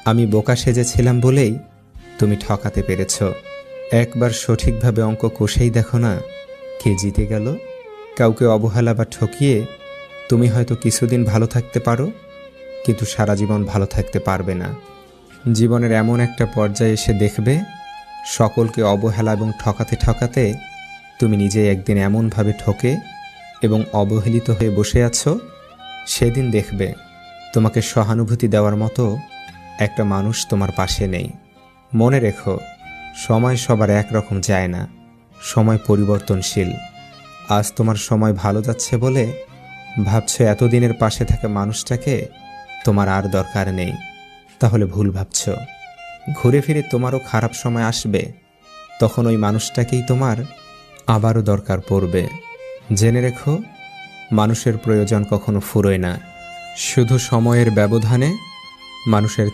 আমি বোকা সেজেছিলাম বলেই তুমি ঠকাতে পেরেছ। একবার সঠিকভাবে অঙ্ক কষেই দেখো না, কে জিতে গেল। কাউকে অবহেলা বা ঠকিয়ে তুমি হয়তো কিছুদিন ভালো থাকতে পারো, কিন্তু সারা জীবন ভালো থাকতে পারবে না। জীবনের এমন একটা পর্যায়ে এসে দেখবে, সকলকে অবহেলা এবং ঠকাতে ঠকাতে তুমি নিজে একদিন এমনভাবে ঠকে এবং অবহেলিত হয়ে বসে আছো, সেদিন দেখবে তোমাকে সহানুভূতি দেওয়ার মতো একটা মানুষ তোমার পাশে নেই। মনে রেখো, সময় সবার একরকম যায় না, সময় পরিবর্তনশীল। আজ তোমার সময় ভালো যাচ্ছে বলে ভাবছো এতদিনের পাশে থাকা মানুষটাকে তোমার আর দরকার নেই, তাহলে ভুল ভাবছো। ঘুরে ফিরে তোমারও খারাপ সময় আসবে, তখন ওই মানুষটাকেই তোমার আবারও দরকার পড়বে। জেনে রেখো, মানুষের প্রয়োজন কখনো ফুরোয় না, শুধু সময়ের ব্যবধানে মানুষের